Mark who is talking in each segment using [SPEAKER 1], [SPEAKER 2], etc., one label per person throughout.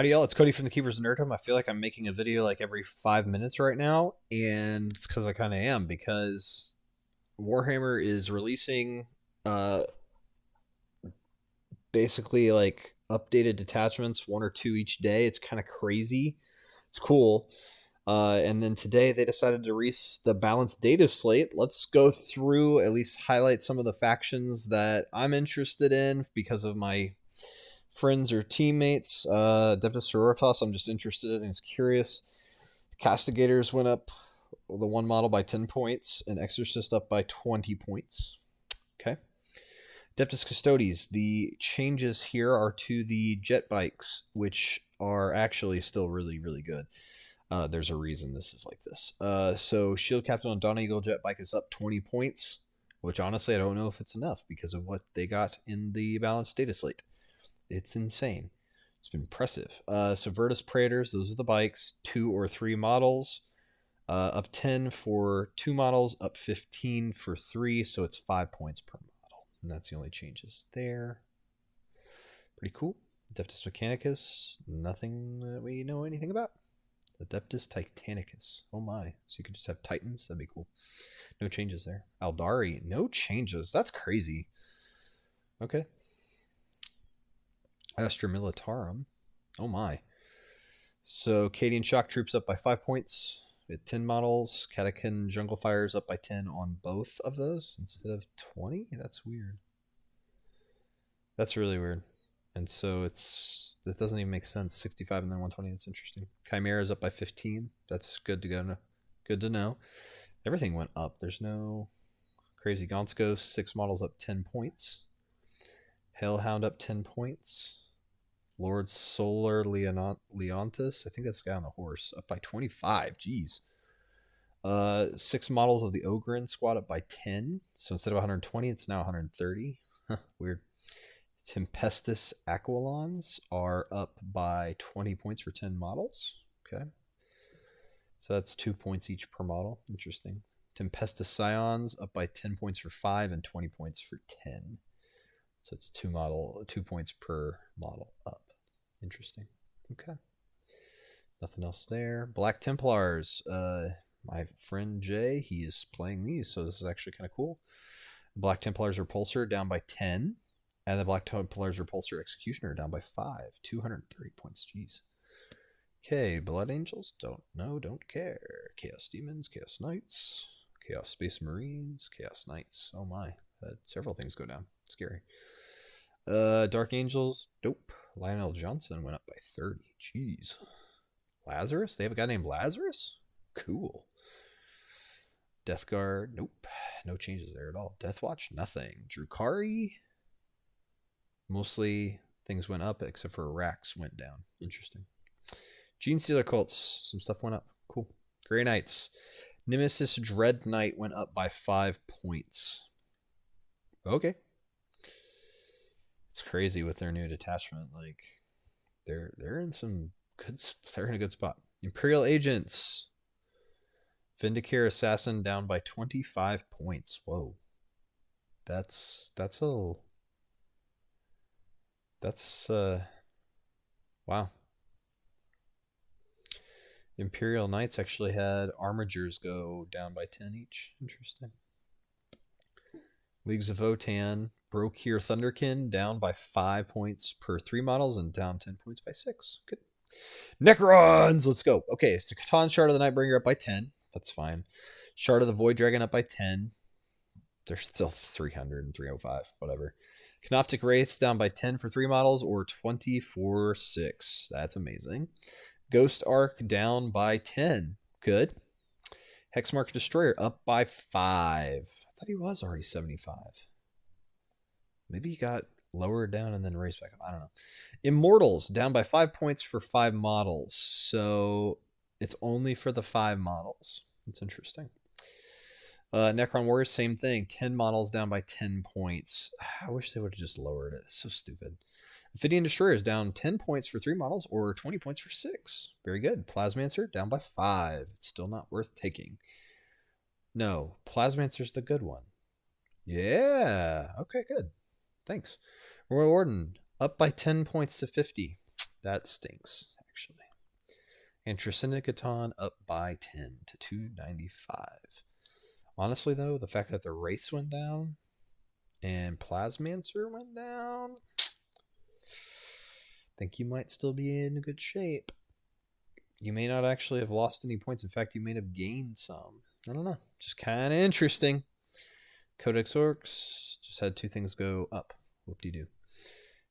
[SPEAKER 1] Howdy y'all, it's Cody from the Keepers of Nerdom. I feel like I'm making a video like every 5 minutes right now, and it's because I kind of am, because Warhammer is releasing uh, basically like updated detachments, one or two each day. It's kind of crazy. It's cool. And then today they decided to release the balanced data slate. Let's go through, at least highlight some of the factions that I'm interested in because of my friends or teammates. Adeptus Sororitas, I'm just interested in. It's curious. Castigators went up the one model by 10 points, and Exorcist up by 20 points. Okay. Adeptus Custodes, the changes here are to the jet bikes, which are actually still really, really good. There's a reason this is like this. So Shield Captain on Dawn Eagle jet bike is up 20 points, which honestly I don't know if it's enough because of what they got in the balanced data slate. It's insane. It's been impressive. Subvertus Praetors, those are the bikes, 2 or 3 models. Up 10 for 2 models, up 15 for 3, so it's 5 points per model. And that's the only changes there. Pretty cool. Adeptus Mechanicus, nothing that we know anything about. Adeptus Titanicus, oh my. So you could just have Titans, that'd be cool. No changes there. Aldari, no changes. That's crazy. Okay. Astra Militarum. Oh my. So Cadian Shock Troops up by 5 points at 10 models. Catachan Jungle Fires up by 10 on both of those instead of 20? That's weird. That's really weird. And so that doesn't even make sense. 65 and then 120. That's interesting. Chimera's up by 15. That's good to go. Good to know. Everything went up. There's no crazy. Gonskos, 6 models up 10 points. Hellhound up 10 points. Lord Solar Leontis, I think that's the guy on the horse, up by 25. Jeez. 6 models of the Ogren squad up by 10. So instead of 120, it's now 130. Weird. Tempestus Aquilons are up by 20 points for 10 models. Okay. So that's 2 points each per model. Interesting. Tempestus Scions up by 10 points for 5 and 20 points for 10. So it's 2 points per model up. Interesting. Okay. Nothing else there. Black Templars. My friend Jay, he is playing these, so this is actually kind of cool. Black Templars Repulsor down by 10. And the Black Templars Repulsor Executioner down by 5. 230 points. Jeez. Okay. Blood Angels. Don't know. Don't care. Chaos Demons. Chaos Knights. Chaos Space Marines. Chaos Knights. Oh my. Had several things go down. Scary. Dark Angels. Nope. Lionel Johnson went up by 30. Jeez. Lazarus? They have a guy named Lazarus? Cool. Death Guard. Nope. No changes there at all. Death Watch. Nothing. Drukari. Mostly things went up except for Rax went down. Interesting. Gene Stealer Cults. Some stuff went up. Cool. Grey Knights. Nemesis Dread Knight went up by 5 points. Okay. It's crazy with their new detachment. Like they're in some good. They're in a good spot. Imperial Agents. Vindicare Assassin down by 25 points. Whoa. That's wow. Imperial Knights actually had Armigers go down by 10 each. Interesting. Leagues of Votan, Brokir Thunderkin down by 5 points per 3 models and down 10 points by 6. Good. Necrons, let's go. Okay, so Catan Shard of the Nightbringer up by 10. That's fine. Shard of the Void Dragon up by 10. They're still 300 and 305, whatever. Canoptic Wraiths down by 10 for 3 models or 20 for 6. That's amazing. Ghost Arc down by 10. Good. Hexmark Destroyer up by 5. I thought he was already 75. Maybe he got lowered down and then raised back up. I don't know. Immortals down by 5 points for 5 models. So it's only for the 5 models. That's interesting. Necron Warriors, same thing. 10 models down by 10 points. I wish they would have just lowered it. It's so stupid. Ophidian Destroyer is down 10 points for 3 models or 20 points for 6. Very good. Plasmancer down by 5. It's still not worth taking. No, Plasmancer's the good one. Yeah. Okay, good. Thanks. Royal Warden up by 10 points to 50. That stinks. Antrasyndicon up by 10 to 295. Honestly, though, the fact that the Wraiths went down and Plasmancer went down, I think you might still be in good shape. You may not actually have lost any points. In fact, you may have gained some. I don't know. Just kind of interesting. Codex Orcs just had 2 things go up. Whoop-de-doo.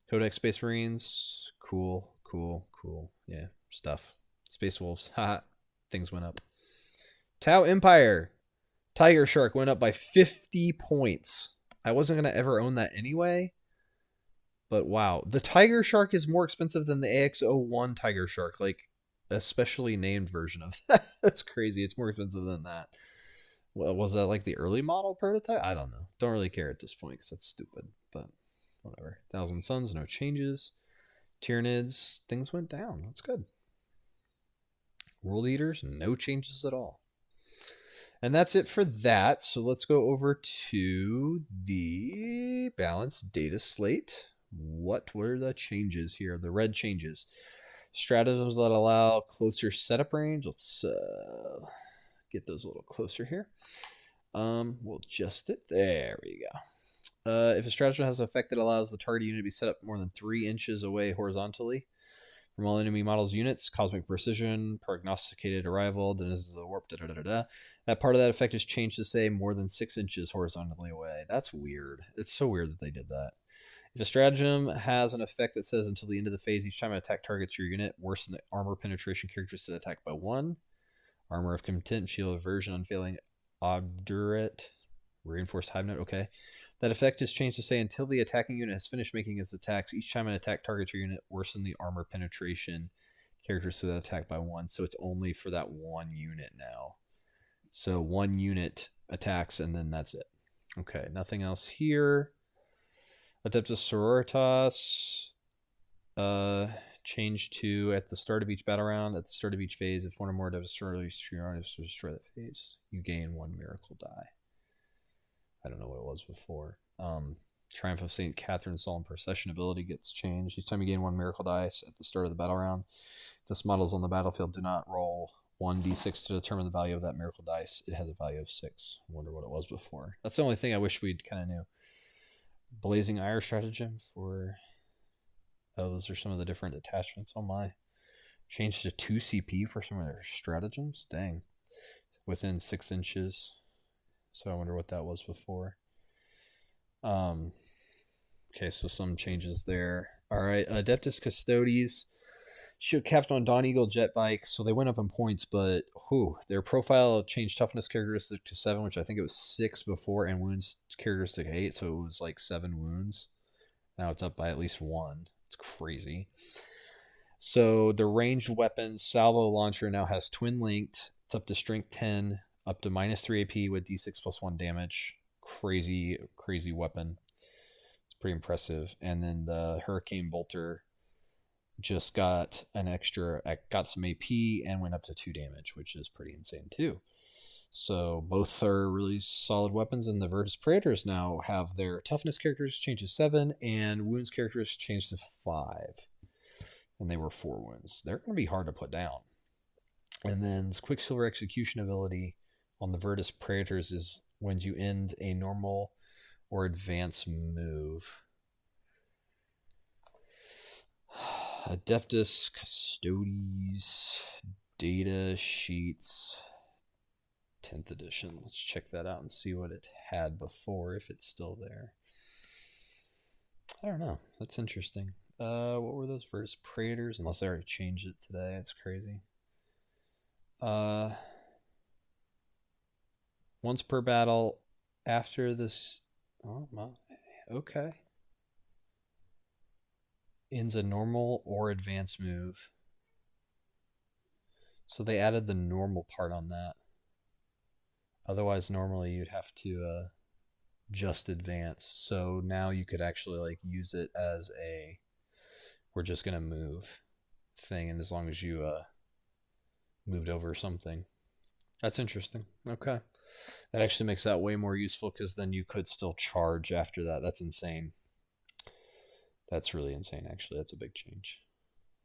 [SPEAKER 1] Codex Space Marines. Cool, cool, cool. Yeah, stuff. Space Wolves. Haha. Things went up. Tau Empire. Tiger Shark went up by 50 points. I wasn't going to ever own that anyway. But wow. The Tiger Shark is more expensive than the AX01 Tiger Shark. Like, a specially named version of that. That's crazy. It's more expensive than that. Well, was that like the early model prototype? I don't know. Don't really care at this point because that's stupid. But whatever. Thousand Suns, no changes. Tyranids, things went down. That's good. World Eaters, no changes at all. And that's it for that. So let's go over to the balanced data slate. What were the changes here? The red changes. Stratagems that allow closer setup range. Let's get those a little closer here. We'll adjust it. There we go. If a stratagem has an effect that allows the target unit to be set up more than 3 inches away horizontally from all enemy models' units, cosmic precision, prognosticated arrival, denizens of the warp, that part of that effect is changed to say more than 6 inches horizontally away. That's weird. It's so weird that they did that. If a stratagem has an effect that says until the end of the phase, each time an attack targets your unit, worsen the armor penetration characteristic attack by 1. Armor of Content, Shield of Aversion, Unfailing Obdurate, Reinforced Hive Note, okay. That effect is changed to say until the attacking unit has finished making its attacks, each time an attack targets your unit, worsen the armor penetration characteristic of that attack by 1. So it's only for that 1 unit now. So 1 unit attacks and then that's it. Okay, nothing else here. Adeptus Sororitas changed to at the start of each battle round, at the start of each phase, if one or more Adeptus Sororitas destroy that phase, you gain 1 miracle die. I don't know what it was before. Triumph of St. Catherine Solemn Procession ability gets changed. Each time you gain 1 miracle dice at the start of the battle round, if this model is on the battlefield, do not roll 1d6 to determine the value of that miracle dice. It has a value of 6. I wonder what it was before. That's the only thing I wish we'd kind of knew. Blazing Ire stratagem for... Oh, those are some of the different attachments. Oh my. Changed to 2 CP for some of their stratagems? Dang. Within 6 inches. So I wonder what that was before. Okay, so some changes there. Alright, Adeptus Custodes. Shoot Captain on Dawn Eagle jet bike. So they went up in points, but their profile changed toughness characteristic to 7, which I think it was 6 before, and wounds characteristic 8, so it was like 7 wounds. Now it's up by at least 1. It's crazy. So the ranged weapons salvo launcher now has twin linked. It's up to strength 10, up to -3 AP with D6 plus 1 damage. Crazy, crazy weapon. It's pretty impressive. And then the Hurricane Bolter just got got some AP and went up to 2 damage, which is pretty insane too. So both are really solid weapons, and the Virtus Praetors now have their toughness characters changed to 7 and wounds characters changed to 5. And they were 4 wounds. They're going to be hard to put down. And then this Quicksilver Execution ability on the Virtus Praetors is when you end a normal or advance move. Adeptus Custodes data sheets 10th edition. Let's check that out and see what it had before, if it's still there. I don't know. That's interesting. What were those Virtus Praetors? Unless I already changed it today. It's crazy. Once per battle after this. Oh my. Okay. Ends a normal or advanced move. So they added the normal part on that. Otherwise, normally you'd have to just advance. So now you could actually like use it as a we're just gonna move thing, and as long as you moved over something. That's interesting. Okay. That actually makes that way more useful, because then you could still charge after that. That's insane. That's really insane, actually. That's a big change.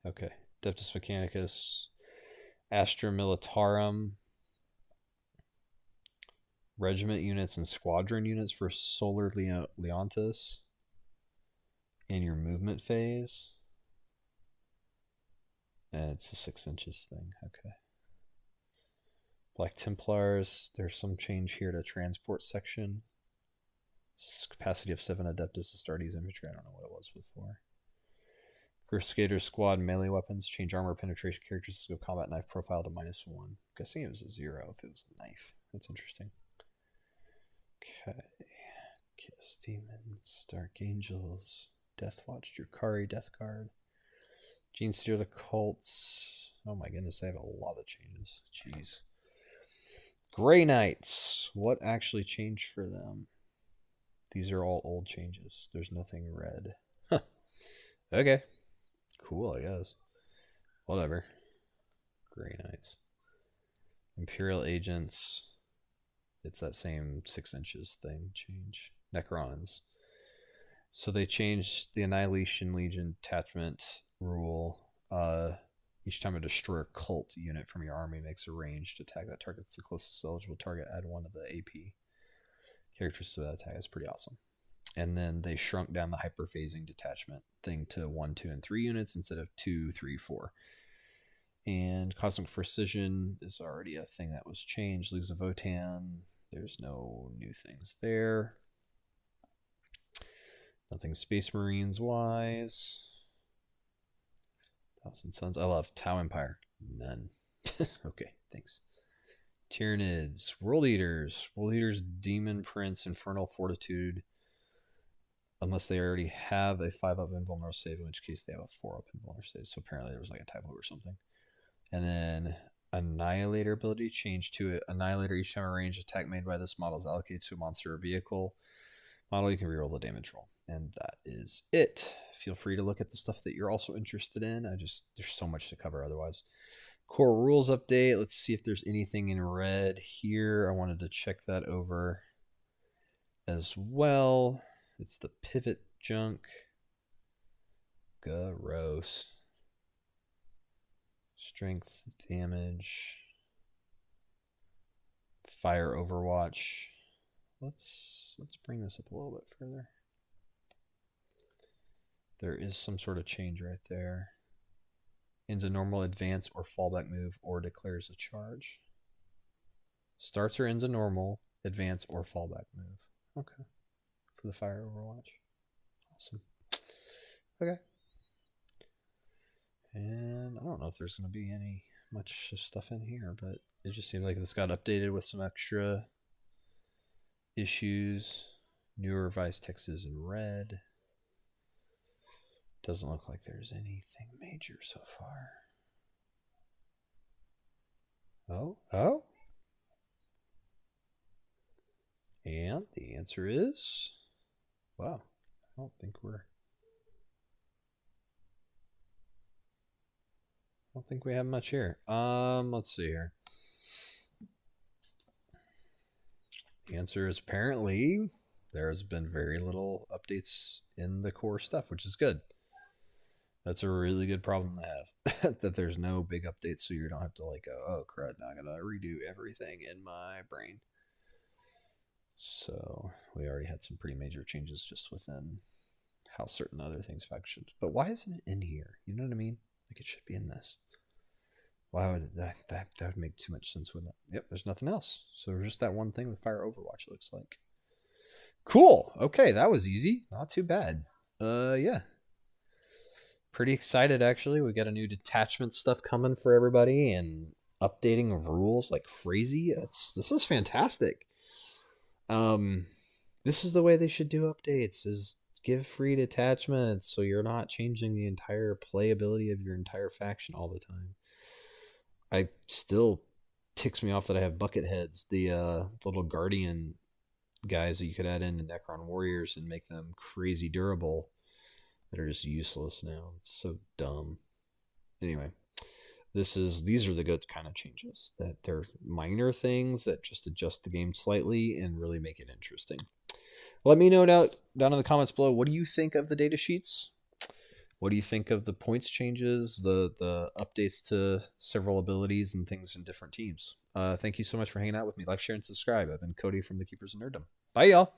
[SPEAKER 1] Okay. Adeptus Mechanicus. Astra Militarum. Regiment units and squadron units for Solar Leontis in your movement phase. And it's a 6 inches thing. Okay. Black Templars. There's some change here to transport section. Capacity of 7 Adeptus Astartes infantry. I don't know what it was before. Crusader Squad melee weapons. Change armor penetration characteristics of combat knife profile to -1. Guessing it was a 0 if it was a knife. That's interesting. Okay. Kiss Demons. Dark Angels. Deathwatch. Drukari. Death Guard. Gene Steer the Cults. Oh my goodness, they have a lot of changes. Jeez. Grey Knights. What actually changed for them? These are all old changes. There's nothing red. Huh. Okay. Cool, I guess. Whatever. Grey Knights. Imperial Agents. It's that same 6 inches thing change. Necrons. So they changed the Annihilation Legion detachment rule. Each time a destroyer cult unit from your army makes a ranged attack that targets the closest eligible target, add 1 to the AP characters to that attack. That's pretty awesome. And then they shrunk down the hyperphasing detachment thing to 1, 2, and 3 units instead of 2, 3, 4. And Cosmic Precision is already a thing that was changed. Leagues of Votan. There's no new things there. Nothing Space Marines wise. Thousand Suns. I love Tau Empire. None. Okay, thanks. Tyranids. World Eaters. World Eaters, Demon Prince, Infernal Fortitude. Unless they already have a 5-up invulnerable save, in which case they have a 4-up invulnerable save. So apparently there was like a typo or something. And then Annihilator ability changed to Annihilator. Each time a ranged attack made by this model is allocated to a monster or vehicle model, you can reroll the damage roll. And that is it. Feel free to look at the stuff that you're also interested in. There's so much to cover otherwise. Core rules update. Let's see if there's anything in red here. I wanted to check that over as well. It's the pivot junk. Gross. Strength, damage, fire overwatch. Let's bring this up a little bit further. There is some sort of change right there. Ends a normal advance or fallback move or declares a charge. Starts or ends a normal, advance, or fallback move. Okay. For the fire overwatch. Awesome. Okay. And I don't know if there's going to be much stuff in here, but it just seemed like this got updated with some extra issues. New revised text is in red. Doesn't look like there's anything major so far. Oh. And the answer is, wow, I don't think we have much here. Let's see here. The answer is apparently there has been very little updates in the core stuff, which is good. That's a really good problem to have. That there's no big updates, so you don't have to like go, oh crud, now I gotta redo everything in my brain. So we already had some pretty major changes just within how certain other things functioned. But why isn't it in here? You know what I mean? Like it should be in this. Why would that would make too much sense, wouldn't it? Yep, there's nothing else. So there's just that one thing with Fire Overwatch, it looks like. Cool. Okay, that was easy. Not too bad. Yeah. Pretty excited actually. We got a new detachment stuff coming for everybody and updating of rules like crazy. This is fantastic. This is the way they should do updates, is give free detachments so you're not changing the entire playability of your entire faction all the time. I still ticks me off that I have bucket heads, the little guardian guys that you could add in Necron warriors and make them crazy durable, that are just useless now. It's so dumb. Anyway, these are the good kind of changes, that they're minor things that just adjust the game slightly and really make it interesting. Let me know down in the comments below, what do you think of the data sheets? What do you think of the points changes, the updates to several abilities and things in different teams? Thank you so much for hanging out with me. Like, share, and subscribe. I've been Cody from the Keepers of Nerddom. Bye, y'all.